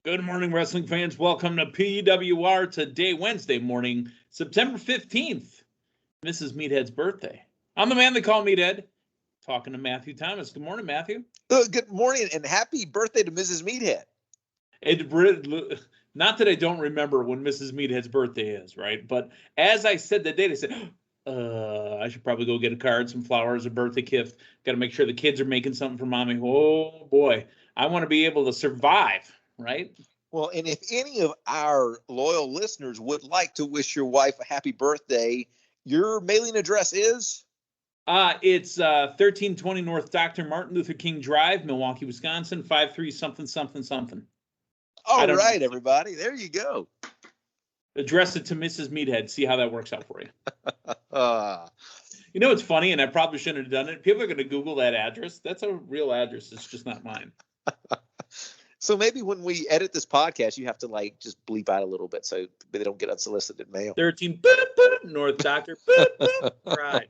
Good morning, wrestling fans. Welcome to PWR today, Wednesday morning, September 15th, Mrs. Meathead's birthday. I'm the man they call Meathead, talking to Matthew Thomas. Good morning, Matthew. Good morning, and happy birthday to Mrs. Meathead. Not that I don't remember when Mrs. Meathead's birthday is, right? But as I said that day, I said, I should probably go get a card, some flowers, a birthday gift. Got to make sure the kids are making something for mommy. Oh, boy. I want to be able to survive. Right? Well, and if any of our loyal listeners would like to wish your wife a happy birthday, your mailing address is? It's 1320 North Dr. Martin Luther King Drive, Milwaukee, Wisconsin, 53 something something something. All right, everybody. There you go. Address it to Mrs. Meathead. See how that works out for you. You know, it's funny, and I probably shouldn't have done it. People are going to Google that address. That's a real address. It's just not mine. So maybe when we edit this podcast, you have to just bleep out a little bit so they don't get unsolicited mail. 13 North Doctor. Right.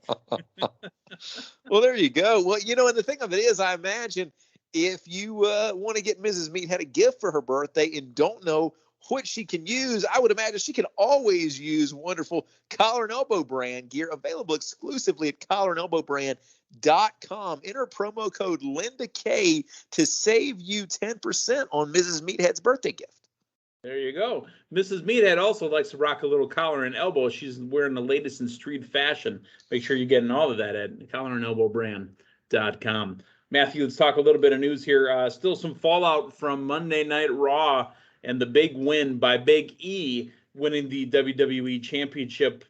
Well, there you go. Well, and the thing of it is, I imagine if you want to get Mrs. Meathead a gift for her birthday and don't know what she can use, I would imagine she can always use wonderful Collar and Elbow brand gear available exclusively at collarandelbowbrand.com. Enter promo code LindaK to save you 10% on Mrs. Meathead's birthday gift. There you go. Mrs. Meathead also likes to rock a little collar and elbow. She's wearing the latest in street fashion. Make sure you're getting all of that at collarandelbowbrand.com. Matthew, let's talk a little bit of news here. Still some fallout from Monday Night Raw and the big win by Big E winning the WWE Championship.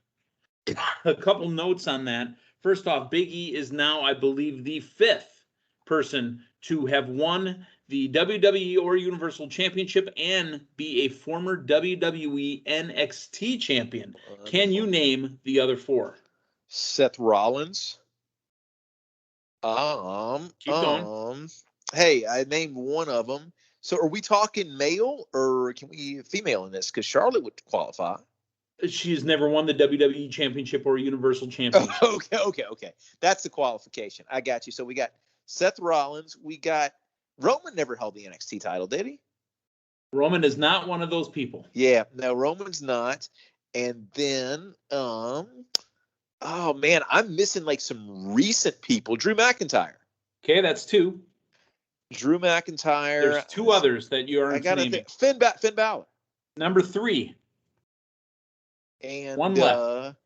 A couple notes on that. First off, Big E is now, I believe, the fifth person to have won the WWE or Universal Championship and be a former WWE NXT champion. Can you name the other four? Seth Rollins. Keep going. Hey, I named one of them. So are we talking male or can we female in this? Because Charlotte would qualify. She's never won the WWE Championship or Universal Championship. Okay. That's the qualification. I got you. So we got Seth Rollins. We got Roman never held the NXT title, did he? Roman is not one of those people. Yeah, no, Roman's not. And then, oh man, I'm missing some recent people. Drew McIntyre. Okay, that's two. Drew McIntyre. There's two others that you aren't naming. Finn Balor. Number 3. And one left.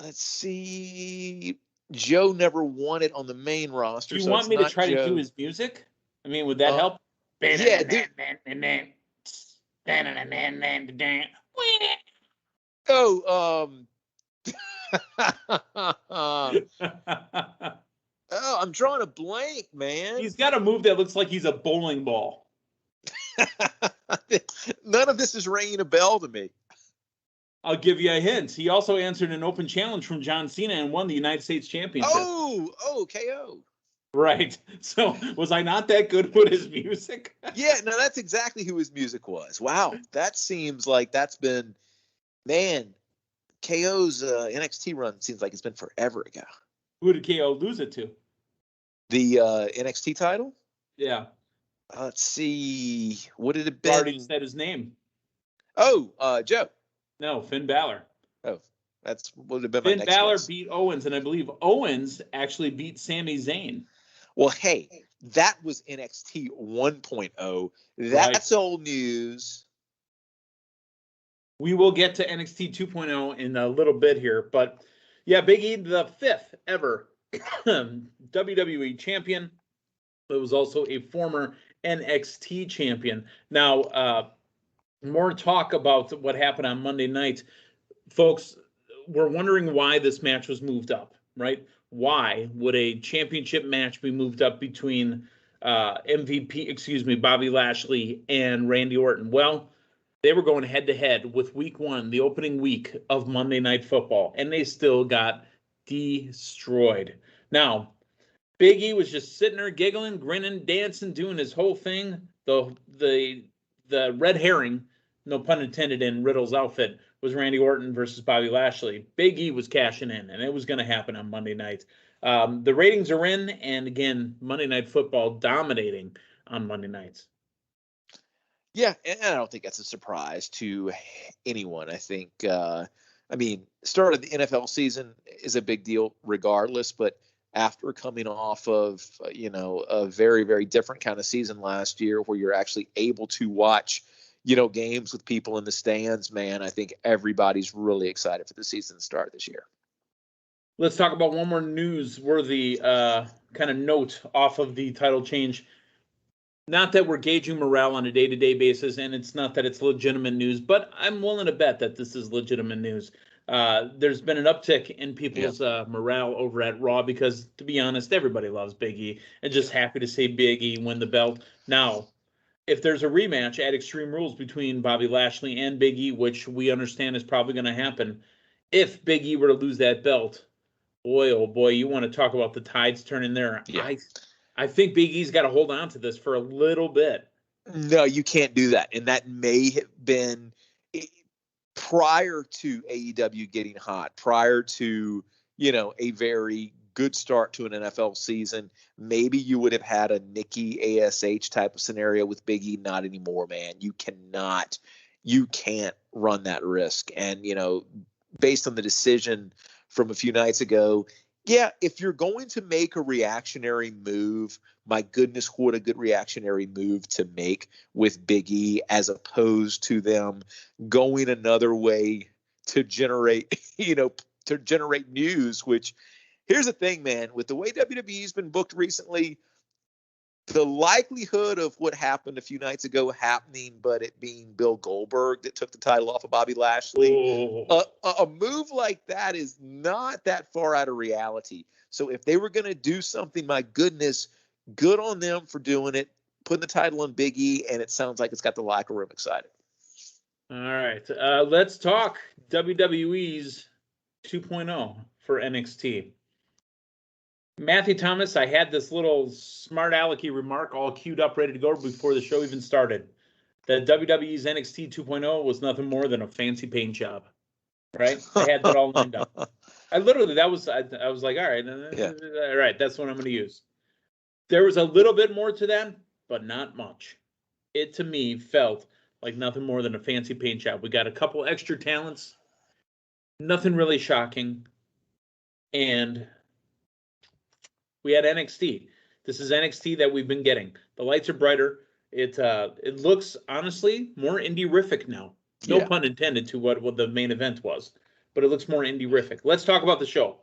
Let's see. Joe never won it on the main roster. Do you want me to try to do his music? I mean, would that help? Yeah, dude. I'm drawing a blank, man. He's got a move that looks like he's a bowling ball. None of this is ringing a bell to me. I'll give you a hint. He also answered an open challenge from John Cena and won the United States Championship. Oh, KO. Right. So was I not that good with his music? Yeah, no, that's exactly who his music was. Wow. That seems like that's been, man, KO's NXT run seems like it's been forever ago. Who did KO lose it to? The NXT title? Yeah. Let's see. What did it be? Already said his name. Oh, Joe. No, Finn Balor. Oh, that's would have been my next Finn Balor guess. beat Owens, and I believe Owens actually beat Sami Zayn. Well, hey, that was NXT 1.0. That's old news. We will get to NXT 2.0 in a little bit here, but yeah, Big E, the fifth ever WWE champion. It was also a former NXT champion. Now, more talk about what happened on Monday night. Folks, we're wondering why this match was moved up, right? Why would a championship match be moved up between Bobby Lashley and Randy Orton? Well, they were going head-to-head with week 1, the opening week of Monday Night Football, and they still got destroyed. Now, Big E was just sitting there giggling, grinning, dancing, doing his whole thing. The red herring, no pun intended, in Riddle's outfit was Randy Orton versus Bobby Lashley. Big E was cashing in, and it was going to happen on Monday night. The ratings are in, and again, Monday Night Football dominating on Monday nights. Yeah, and I don't think that's a surprise to anyone. I think, start of the NFL season is a big deal regardless, but after coming off of, a very, very different kind of season last year where you're actually able to watch, games with people in the stands, man, I think everybody's really excited for the season to start this year. Let's talk about one more newsworthy kind of note off of the title change. Not that we're gauging morale on a day-to-day basis, and it's not that it's legitimate news, but I'm willing to bet that this is legitimate news. There's been an uptick in people's morale over at Raw because, to be honest, everybody loves Big E and just happy to see Big E win the belt. Now, if there's a rematch at Extreme Rules between Bobby Lashley and Big E, which we understand is probably going to happen, if Big E were to lose that belt, boy, oh boy, you want to talk about the tides turning there. Yeah. I think Big E's got to hold on to this for a little bit. No, you can't do that. And that may have been prior to AEW getting hot, prior to, a very good start to an NFL season. Maybe you would have had a Nikki ASH type of scenario with Big E. Not anymore, man. You can't run that risk. And, based on the decision from a few nights ago, yeah, if you're going to make a reactionary move, my goodness, what a good reactionary move to make with Big E, as opposed to them going another way to generate, news, which here's the thing, man, with the way WWE's been booked recently, the likelihood of what happened a few nights ago happening, but it being Bill Goldberg that took the title off of Bobby Lashley, a move like that is not that far out of reality. So if they were going to do something, my goodness, good on them for doing it, putting the title on Big E, and it sounds like it's got the locker room excited. All right, let's talk WWE's 2.0 for NXT. Matthew Thomas, I had this little smart alecky remark all queued up, ready to go before the show even started. That WWE's NXT 2.0 was nothing more than a fancy paint job, right? I had that all lined up. I was like, all right, all right, that's what I'm going to use. There was a little bit more to that, but not much. It, to me, felt like nothing more than a fancy paint job. We got a couple extra talents, nothing really shocking, and we had NXT. This is NXT that we've been getting. The lights are brighter. It looks, honestly, more indie-rific now. No pun intended to what the main event was, but it looks more indie-rific. Let's talk about the show.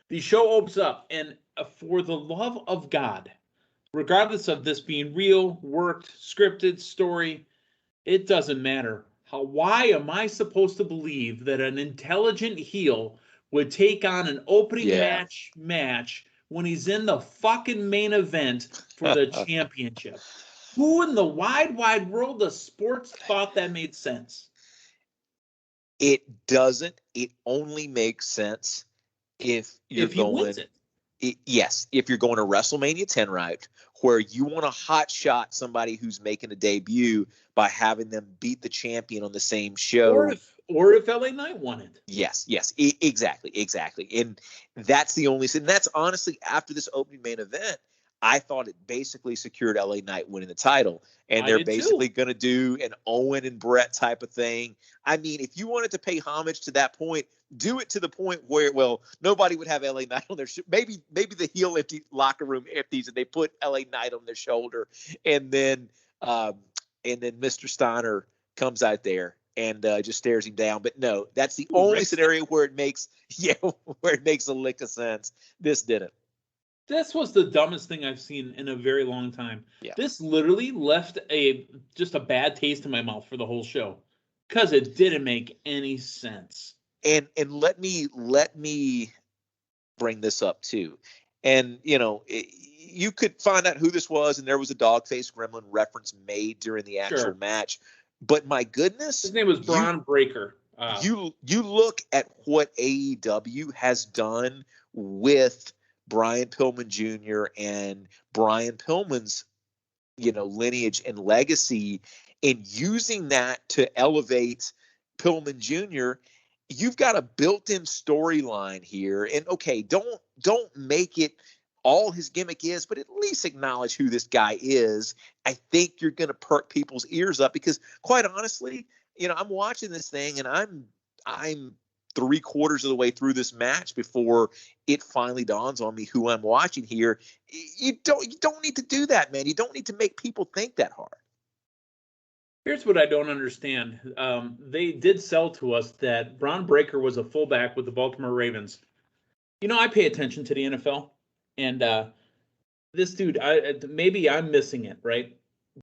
The show opens up, and for the love of God, regardless of this being real, worked, scripted, story, it doesn't matter. Why am I supposed to believe that an intelligent heel would take on an opening match when he's in the fucking main event for the championship? Who in the wide world of sports thought that made sense? It doesn't. It only makes sense if he wins it. Yes, if you're going to WrestleMania 10 route, where you want to hot shot somebody who's making a debut by having them beat the champion on the same show. Or if LA Knight won it. Yes, exactly. And that's the only thing. That's honestly, after this opening main event, I thought it basically secured LA Knight winning the title. And they're basically going to do an Owen and Brett type of thing. I mean, if you wanted to pay homage to that point, do it to the point where, nobody would have LA Knight on their maybe the heel empty locker room empties and they put LA Knight on their shoulder, and then Mr. Steiner comes out there and just stares him down. But no, that's the only scenario where it makes a lick of sense. This didn't. This was the dumbest thing I've seen in a very long time. Yeah. This literally left just a bad taste in my mouth for the whole show because it didn't make any sense. And let me bring this up too. And you could find out who this was, and there was a Dogface Gremlin reference made during the actual match. But my goodness, his name was Braun Breaker. You look at what AEW has done with Brian Pillman Jr. and Brian Pillman's, lineage and legacy, and using that to elevate Pillman Jr. You've got a built-in storyline here. And okay, don't make it all his gimmick is, but at least acknowledge who this guy is. I think you're going to perk people's ears up because, quite honestly, I'm watching this thing and I'm 3/4 of the way through this match before it finally dawns on me who I'm watching here. You don't need to do that, man. You don't need to make people think that hard. Here's what I don't understand. They did sell to us that Braun Breaker was a fullback with the Baltimore Ravens. I pay attention to the NFL, and this dude, maybe I'm missing it, right?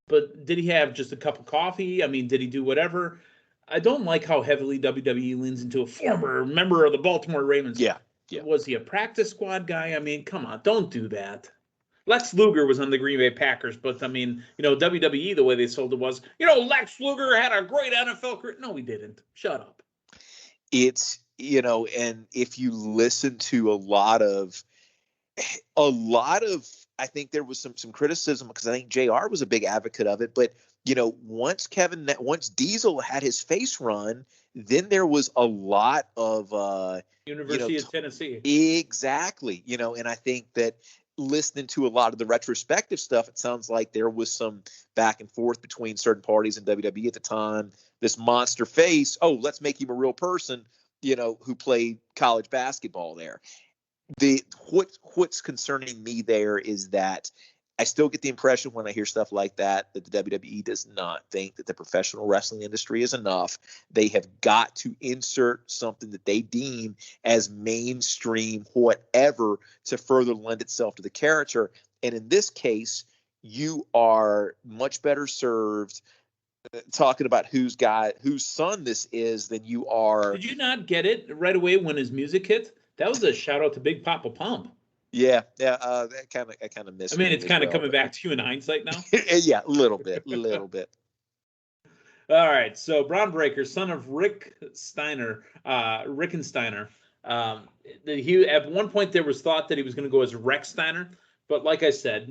But did he have just a cup of coffee? I mean, did he do whatever? I don't like how heavily WWE leans into a former member of the Baltimore Ravens. Yeah. Was he a practice squad guy? I mean, come on, don't do that. Lex Luger was on the Green Bay Packers, but I mean, WWE, the way they sold it was, Lex Luger had a great NFL career. No, he didn't. Shut up. It's, and if you listen to a lot of, I think there was some criticism because I think JR was a big advocate of it. But, once Diesel had his face run, then there was a lot of University of Tennessee. Exactly. And I think that listening to a lot of the retrospective stuff, it sounds like there was some back and forth between certain parties in WWE at the time. This monster face, let's make him a real person, who played college basketball there. What's concerning me there is that I still get the impression when I hear stuff like that the WWE does not think that the professional wrestling industry is enough. They have got to insert something that they deem as mainstream, whatever, to further lend itself to the character. And in this case, you are much better served talking about whose son this is than you are. Did you not get it right away when his music hit? That was a shout out to Big Papa Pump. Yeah. I kind of missed. I mean, it's kind of coming back to you in hindsight now. Yeah, a little bit. All right, so Braun Breaker, son of Rick Steiner. He at one point there was thought that he was going to go as Rex Steiner, but like I said,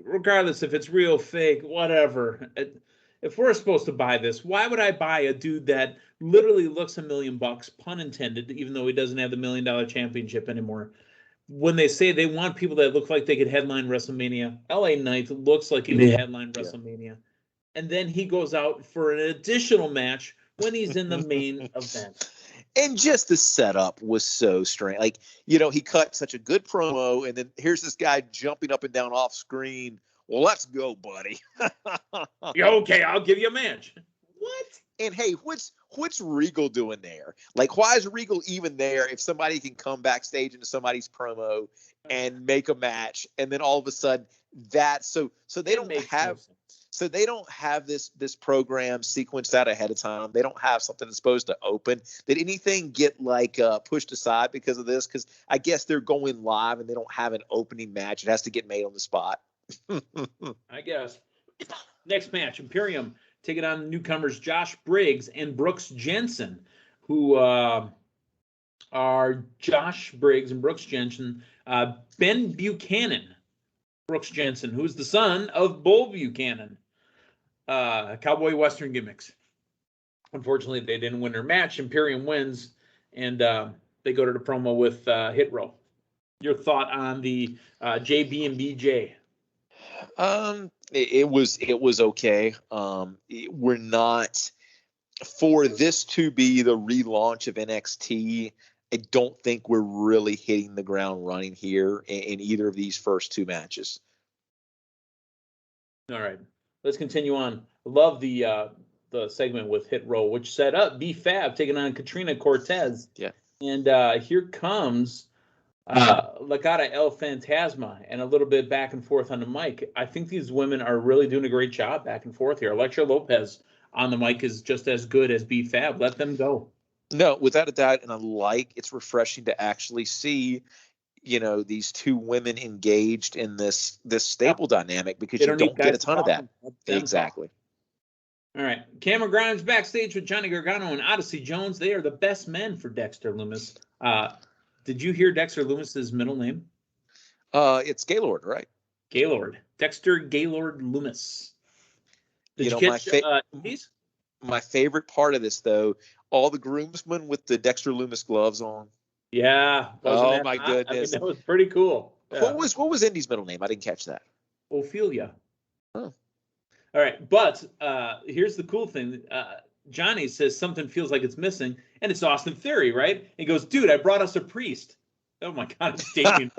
regardless if it's real, fake, whatever. If we're supposed to buy this, why would I buy a dude that literally looks $1 million, pun intended, even though he doesn't have the $1 million championship anymore? When they say they want people that look like they could headline WrestleMania, LA Knight looks like he could headline WrestleMania. And then he goes out for an additional match when he's in the main event. And just the setup was so strange. Like, he cut such a good promo, and then here's this guy jumping up and down off screen. Well, let's go, buddy. Okay, I'll give you a match. What? And hey, what's Regal doing there? Like, why is Regal even there if somebody can come backstage into somebody's promo and make a match, and then all of a sudden so they don't have this program sequenced out ahead of time. They don't have something that's supposed to open. Did anything get pushed aside because of this? Because I guess they're going live and they don't have an opening match. It has to get made on the spot. I guess. Next match, Imperium taking on newcomers Josh Briggs and Brooks Jensen, who are Josh Briggs and Brooks Jensen. Ben Buchanan, Brooks Jensen, who's the son of Bull Buchanan. Cowboy Western gimmicks. Unfortunately, they didn't win their match. Imperium wins, and they go to the promo with Hit Row. Your thought on the JB and BJ? It was okay. We're not, for this to be the relaunch of NXT, I don't think we're really hitting the ground running here in either of these first two matches. All right, let's continue on. I love the segment with Hit Row, which set up B-Fab taking on Katrina Cortez. Yeah. And here comes Legata El Fantasma, and a little bit back and forth on the mic. I think these women are really doing a great job back and forth here. Elektra Lopez on the mic is just as good as B-Fab. Let them go. No, without a doubt, and it's refreshing to actually see, these two women engaged in this stable dynamic, because you don't get a ton of that. Exactly. All right. Cameron Grimes backstage with Johnny Gargano and Odyssey Jones. They are the best men for Dexter Lumis. Did you hear Dexter Loomis's middle name? It's Gaylord, right? Gaylord. Dexter Gaylord Loomis. Did you catch these? My favorite part of this, though, all the groomsmen with the Dexter Loomis gloves on. Yeah. Oh, my goodness. I mean, that was pretty cool. What was Indy's middle name? I didn't catch that. Ophelia. Oh. All right, but here's the cool thing. Johnny says something feels like it's missing, and it's Austin Theory, right? He goes, dude, I brought us a priest. Oh, my God, it's Damien.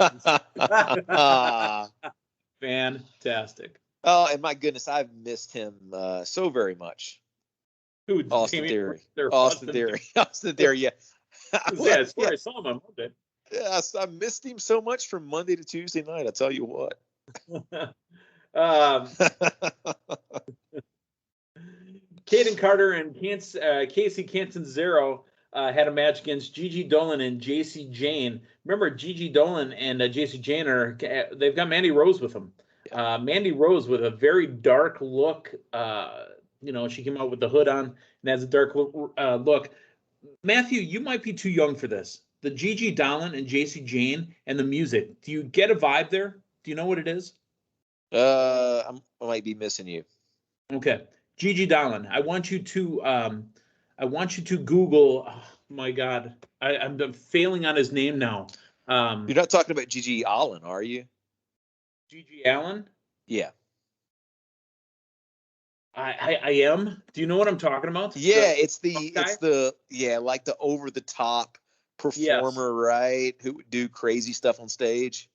Fantastic. Oh, and my goodness, I've missed him so very much. Who? Austin Theory. Austin Theory. Austin Theory, yeah. I swear I saw him on Monday. Yes, I missed him so much from Monday to Tuesday night, I'll tell you what. Caden Carter and Casey Catanzaro had a match against Gigi Dolan and JC Jane. Remember, Gigi Dolan and JC Jane they've got Mandy Rose with them. Mandy Rose with a very dark look. She came out with the hood on and has a dark look. Matthew, you might be too young for this. The Gigi Dolan and JC Jane and the music. Do you get a vibe there? Do you know what it is? I might be missing you. Okay. Gigi Dolan. I want you to Google. Oh, my God, I'm failing on his name now. You're not talking about Gigi Allen, are you? Gigi Allen? Yeah. I am. Do you know what I'm talking about? Yeah, it's the like the over the top performer, right? Who would do crazy stuff on stage.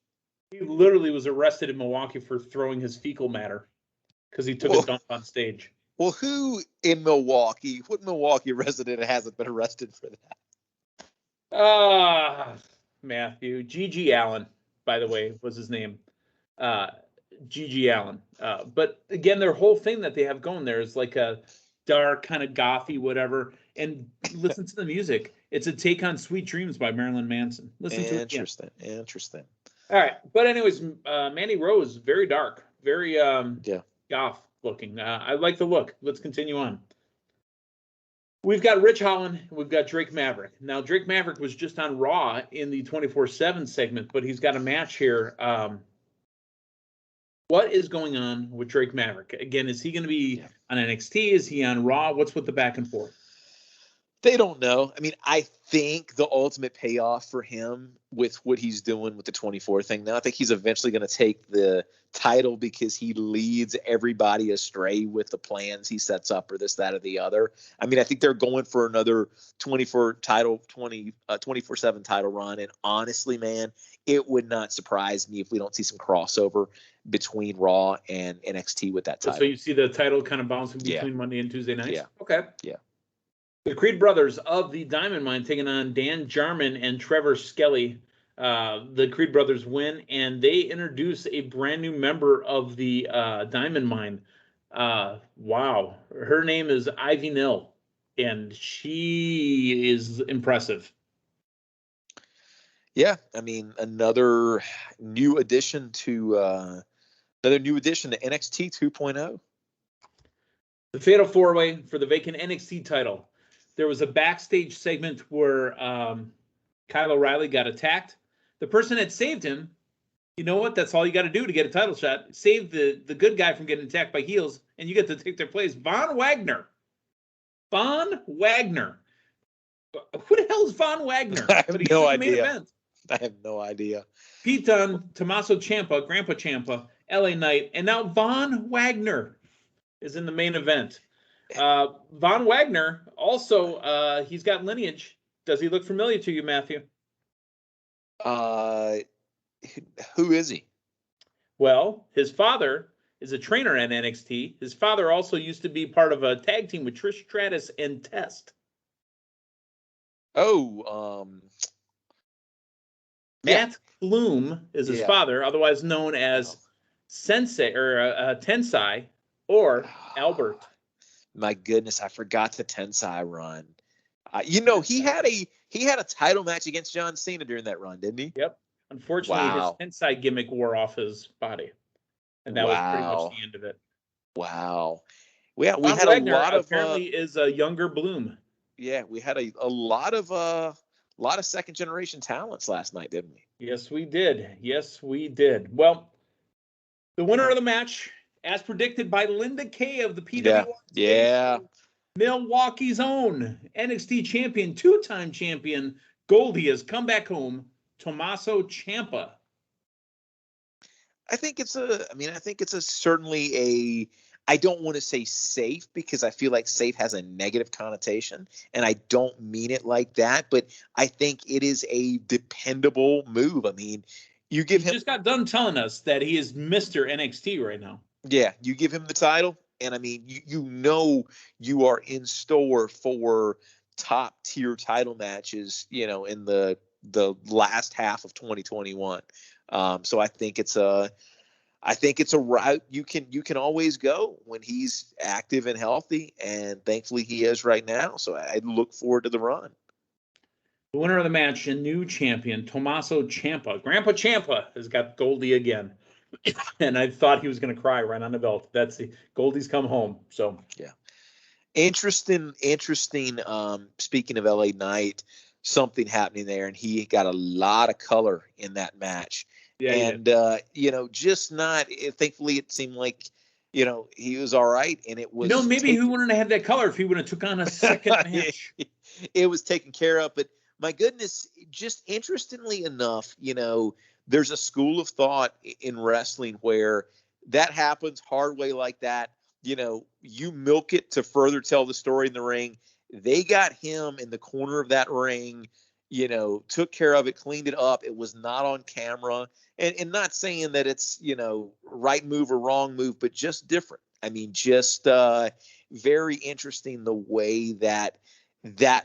He literally was arrested in Milwaukee for throwing his fecal matter because he took a dump on stage. Well, who in Milwaukee? What Milwaukee resident hasn't been arrested for that? Matthew. Gigi Allen, by the way, was his name. Gigi Allen. But again, their whole thing that they have going there is like a dark, kind of gothy, whatever. And listen to the music. It's a take on Sweet Dreams by Marilyn Manson. Listen to it. Interesting. All right. But anyways, Mandy Rose, very dark, very goth looking. I like the look. Let's continue on. We've got Rich Holland. We've got Drake Maverick. Now, Drake Maverick was just on Raw in the 24/7 segment, but he's got a match here. What is going on with Drake Maverick? Again, is he going to be on NXT? Is he on Raw? What's with the back and forth? They don't know. I mean, I think the ultimate payoff for him with what he's doing with the 24 thing now, I think he's eventually going to take the title because he leads everybody astray with the plans he sets up or this, that, or the other. I mean, I think they're going for another 24/7 title run. And honestly, man, it would not surprise me if we don't see some crossover between Raw and NXT with that title. So you see the title kind of bouncing between Monday and Tuesday nights? Yeah. Okay. Yeah. The Creed brothers of the Diamond Mine taking on Dan Jarman and Trevor Skelly. The Creed brothers win, and they introduce a brand new member of the Diamond Mine. Wow. Her name is Ivy Nil, and she is impressive. Yeah, I mean, another new addition to NXT 2.0. The Fatal 4-Way for the vacant NXT title. There was a backstage segment where Kyle O'Reilly got attacked. The person that saved him, you know what? That's all you got to do to get a title shot. Save the good guy from getting attacked by heels, and you get to take their place. Von Wagner. Who the hell is Von Wagner? I have no idea. I have no idea. Pete Dunne, Tommaso Ciampa, Grandpa Ciampa, LA Knight, and now Von Wagner is in the main event. Von Wagner also, he's got lineage. Does he look familiar to you, Matthew? Who is he? Well, his father is a trainer at NXT. His father also used to be part of a tag team with Trish Stratus and Test. Matt Bloom is his father, otherwise known as Sensei or Tensai or Albert. My goodness, I forgot the Tensai run. He had a title match against John Cena during that run, didn't he? Yep. Unfortunately, his Tensai gimmick wore off his body, and that was pretty much the end of it. Wow. We had Wagner a lot of apparently is a younger Bloom. Yeah, we had a lot of second generation talents last night, didn't we? Yes, we did. Well, the winner of the match, as predicted by Linda Kay of the PWR. Yeah. Milwaukee's own NXT champion, two-time champion, Goldie has come back home, Tommaso Ciampa. I think it's certainly a, I don't want to say safe because I feel like safe has a negative connotation and I don't mean it like that, but I think it is a dependable move. I mean, you give him, just got done telling us that he is Mr. NXT right now. yeah, you give him the title and I mean, you know, you are in store for top tier title matches, you know, in the last half of 2021. So I think it's a route you can always go when he's active and healthy, and thankfully he is right now. So I look forward to the run. The winner of the match, a new champion, Tommaso Ciampa. Grandpa Ciampa has got Goldie again. And I thought he was going to cry right on the belt. That's the Goldie's come home. So yeah, interesting. Speaking of LA Knight, something happening there, and he got a lot of color in that match. Yeah, and you know, just not. Thankfully, it seemed like, you know, he was all right, and it was. You know, maybe he wouldn't have had that color if he would have took on a second match. It was taken care of, but my goodness, just interestingly enough, you know, there's a school of thought in wrestling where that happens hard way like that. You know, you milk it to further tell the story in the ring. They got him in the corner of that ring, you know, took care of it, cleaned it up. It was not on camera. And not saying that it's, you know, right move or wrong move, but just different. I mean, just very interesting the way that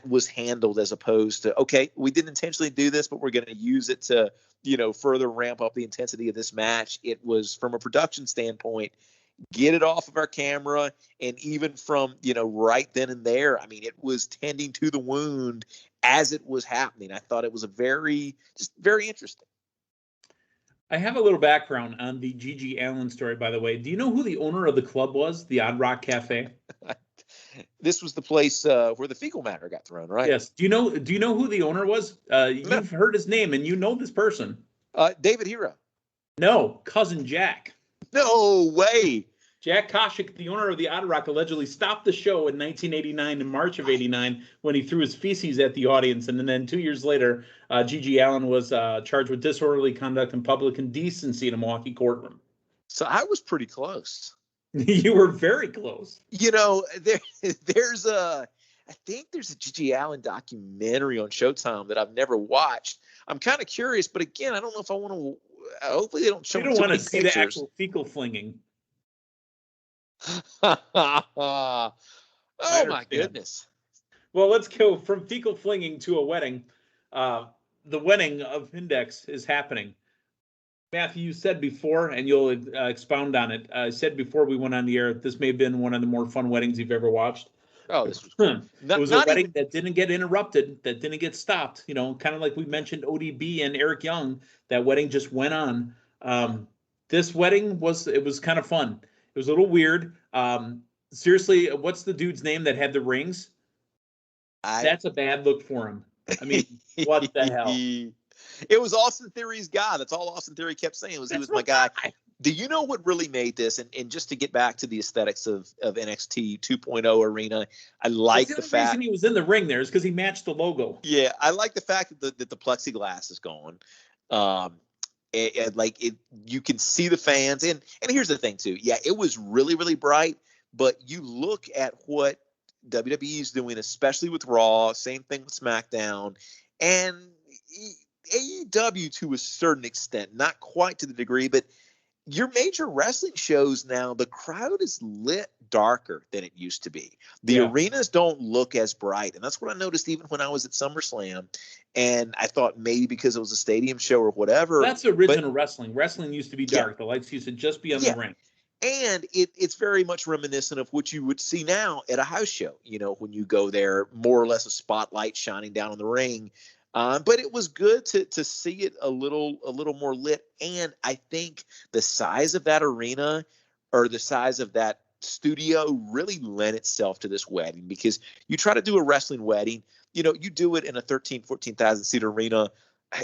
was handled, as opposed to, okay, we didn't intentionally do this, but we're going to use it to, you know, further ramp up the intensity of this match. It was, from a production standpoint, get it off of our camera. And even from, you know, right then and there, I mean, it was tending to the wound as it was happening. I thought it was very interesting. I have a little background on the Gigi Allen story, by the way. Do you know who the owner of the club was, the Odd Rock Cafe? This was the place where the fecal matter got thrown, right? Yes. Do you know who the owner was? You've heard his name, and you know this person. David Hero. No, cousin Jack. No way. Jack Koshik, the owner of the Odd Rock, allegedly stopped the show in 1989, in March of '89, when he threw his feces at the audience. And then 2 years later, Gigi Allen was charged with disorderly conduct and public indecency in a Milwaukee courtroom. So I was pretty close. You were very close. You know, there's I think there's a Gigi Allen documentary on Showtime that I've never watched. I'm kind of curious, but again, I don't know if I want to. Hopefully, they don't show. You don't want to see the actual fecal flinging. Oh my goodness. Well, let's go from fecal flinging to a wedding. The wedding of InDex is happening. Matthew, you said before, and you'll expound on it. Said before we went on the air, this may have been one of the more fun weddings you've ever watched. Oh, this was it was a wedding that didn't get interrupted, that didn't get stopped. You know, kind of like we mentioned ODB and Eric Young. That wedding just went on. This wedding was kind of fun. It was a little weird. Seriously, what's the dude's name that had the rings? That's a bad look for him. I mean, what the hell? It was Austin Theory's guy. That's all Austin Theory kept saying was he was my guy. Do you know what really made this? And just to get back to the aesthetics of NXT 2.0 arena, I like the fact. The reason he was in the ring there is because he matched the logo. Yeah, I like the fact that the plexiglass is gone. And like it, you can see the fans. And here's the thing too. Yeah, it was really, really bright. But you look at what WWE is doing, especially with Raw. Same thing with SmackDown, and AEW to a certain extent, not quite to the degree, but your major wrestling shows now, the crowd is lit darker than it used to be. The arenas don't look as bright. And that's what I noticed even when I was at SummerSlam. And I thought maybe because it was a stadium show or whatever. That's original wrestling. Wrestling used to be dark. The lights used to just be on the ring. And it's very much reminiscent of what you would see now at a house show. You know, when you go there, more or less a spotlight shining down on the ring. But it was good to see it a little more lit. And I think the size of that arena or the size of that studio really lent itself to this wedding, because you try to do a wrestling wedding, you know, you do it in a 14,000 seat arena,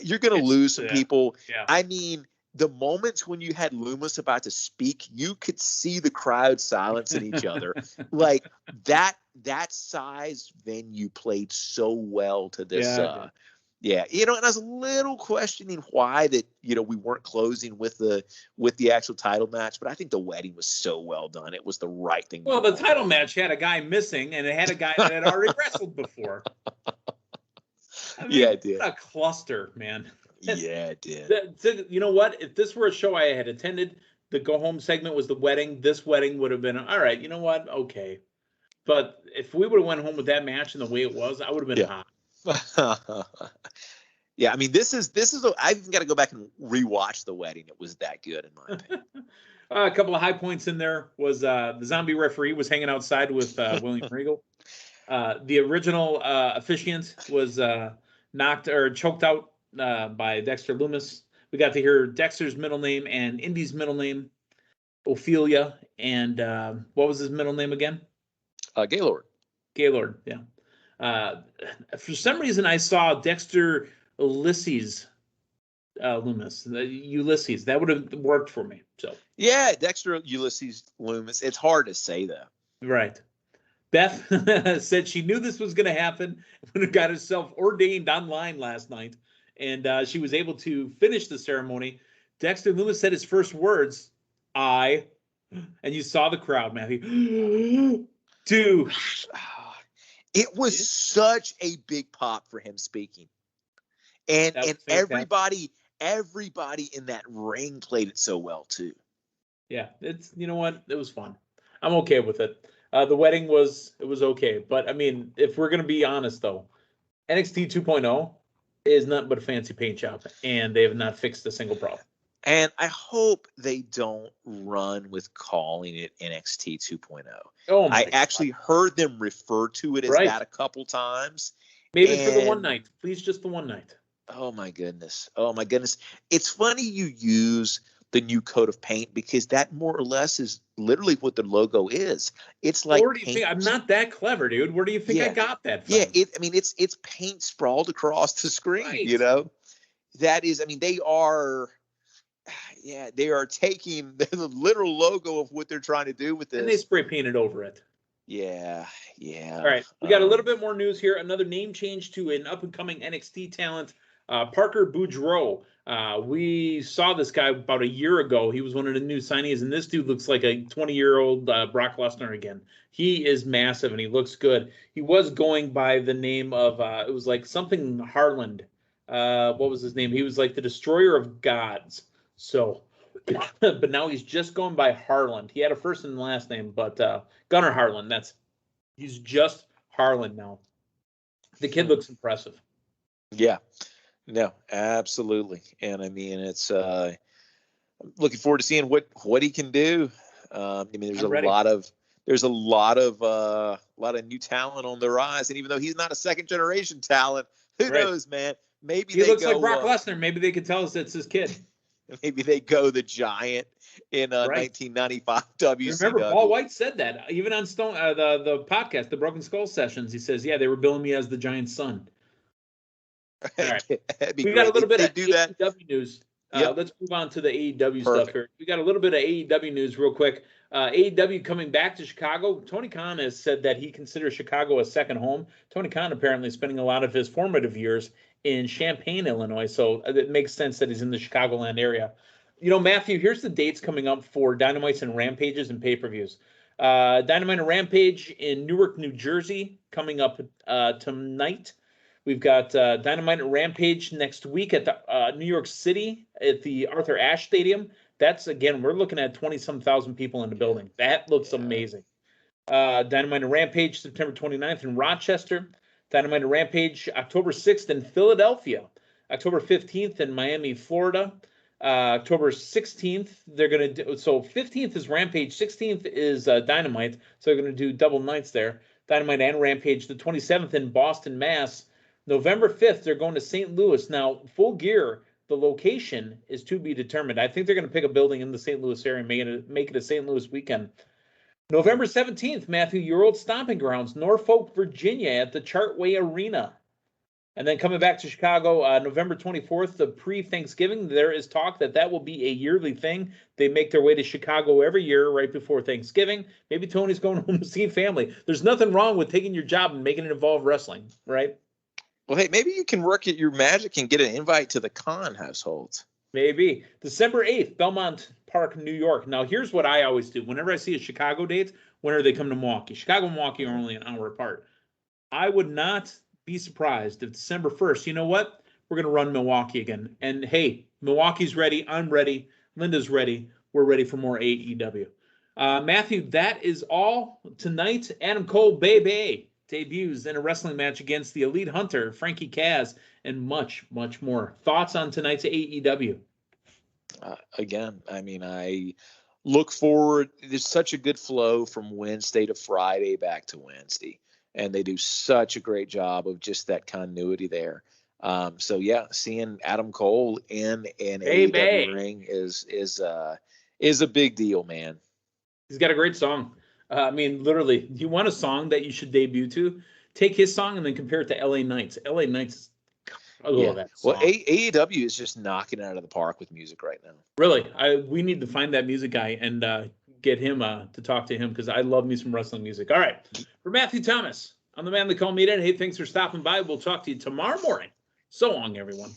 you're going to lose some people. Yeah. I mean, the moments when you had Loomis about to speak, you could see the crowd silencing each other. Like that size venue played so well to this. Yeah, you know, and I was a little questioning why that we weren't closing with the actual title match, but I think the wedding was so well done. It was the right thing. Well, the title match had a guy missing, and it had a guy that had already wrestled before. I mean, yeah, it did. What a cluster, man. Yeah, it did. You know what? If this were a show I had attended, the go home segment was the wedding. This wedding would have been all right. You know what? Okay. But if we would have went home with that match and the way it was, I would have been hot. Yeah, I mean, I've even got to go back and rewatch the wedding. It was that good in my opinion. A couple of high points in there was the zombie referee was hanging outside with William Regal. The original officiant was knocked or choked out by Dexter Lumis. We got to hear Dexter's middle name and Indy's middle name, Ophelia, and what was his middle name again? Gaylord. Gaylord, yeah. For some reason, I saw Dexter Ulysses Loomis. Ulysses. That would have worked for me. So yeah, Dexter Ulysses Loomis. It's hard to say though. Right. Beth said she knew this was going to happen when it got herself ordained online last night, and she was able to finish the ceremony. Dexter Loomis said his first words, "I," and you saw the crowd, Matthew. Dude. It was such a big pop for him speaking. And everybody in that ring played it so well too. Yeah, you know what? It was fun. I'm okay with it. The wedding was okay, but I mean, if we're gonna be honest though, NXT 2.0 is nothing but a fancy paint job, and they have not fixed a single problem. And I hope they don't run with calling it NXT 2.0. I actually heard them refer to it as that a couple times. Maybe for the one night. Please, just the one night. Oh my goodness. It's funny you use the new coat of paint because that more or less is literally what the logo is. It's like where do you think I'm not that clever, dude? Where do you think I got that from? Yeah, it's paint sprawled across the screen, right. That is, they are taking the literal logo of what they're trying to do with this. And they spray painted over it. Yeah. All right, we got a little bit more news here. Another name change to an up-and-coming NXT talent, Parker Boudreaux. We saw this guy about a year ago. He was one of the new signees, and this dude looks like a 20-year-old Brock Lesnar again. He is massive, and he looks good. He was going by the name of, it was like something Harland. What was his name? He was like the Destroyer of Gods. So, but now he's just going by Harland. He had a first and last name, but Gunnar Harland. He's just Harland now. The kid looks impressive. Yeah, no, absolutely. And it's I'm looking forward to seeing what he can do. There's a lot of new talent on the rise, and even though he's not a second generation talent, who knows, man? Maybe he looks like Brock Lesnar. Maybe they could tell us it's his kid. Maybe they go the Giant in 1995 WCW. Remember, Paul White said that even on Stone the podcast, the Broken Skull Sessions. He says, "Yeah, they were billing me as the Giant's son." All right, we got a little bit of AEW news. Let's move on to the AEW stuff here. We got a little bit of AEW news real quick. AEW coming back to Chicago. Tony Khan has said that he considers Chicago a second home. Tony Khan apparently spending a lot of his formative years in Champaign, Illinois, so it makes sense that he's in the Chicagoland area. Matthew, here's the dates coming up for Dynamites and Rampages and pay-per-views. Dynamite and Rampage in Newark, New Jersey, coming up tonight. We've got Dynamite and Rampage next week at the New York City at the Arthur Ashe Stadium. That's, again, we're looking at 20-some thousand people in the building. That looks amazing. Dynamite and Rampage September 29th in Rochester. Dynamite and Rampage October 6th in Philadelphia. October 15th in Miami, Florida. October 16th, they're going to do, so 15th is Rampage, 16th is Dynamite, so they're going to do double nights there. Dynamite and Rampage, the 27th in Boston, Mass. November 5th, they're going to St. Louis. Now, Full Gear, the location is to be determined. I think they're going to pick a building in the St. Louis area and make it a St. Louis weekend. November 17th, Matthew, your old stomping grounds, Norfolk, Virginia, at the Chartway Arena. And then coming back to Chicago, November 24th, the pre-Thanksgiving, there is talk that will be a yearly thing. They make their way to Chicago every year right before Thanksgiving. Maybe Tony's going home to see family. There's nothing wrong with taking your job and making it involve wrestling, right? Well, hey, maybe you can work at your magic and get an invite to the Khan household. Maybe. December 8th, Belmont Park, New York. Now, here's what I always do. Whenever I see a Chicago date, whenever they come to Milwaukee, Chicago and Milwaukee are only an hour apart. I would not be surprised if December 1st, you know what? We're going to run Milwaukee again. And hey, Milwaukee's ready. I'm ready. Linda's ready. We're ready for more AEW. Matthew, that is all tonight. Adam Cole, baby, debuts in a wrestling match against the Elite Hunter, Frankie Kaz, and much, much more. Thoughts on tonight's AEW? Again, I mean, I look forward. There's such a good flow from Wednesday to Friday back to Wednesday, and they do such a great job of just that continuity there. So yeah, seeing Adam Cole in an AEW ring is a big deal, man. He's got a great song. I mean, literally, you want a song that you should debut to? Take his song and then compare it to LA Knights. LA Knights, I love that song. Well, AEW is just knocking it out of the park with music right now. Really, we need to find that music guy and get him to talk to him because I love me some wrestling music. All right, for Matthew Thomas, I'm the man they call Meathead. Hey, thanks for stopping by. We'll talk to you tomorrow morning. So long, everyone.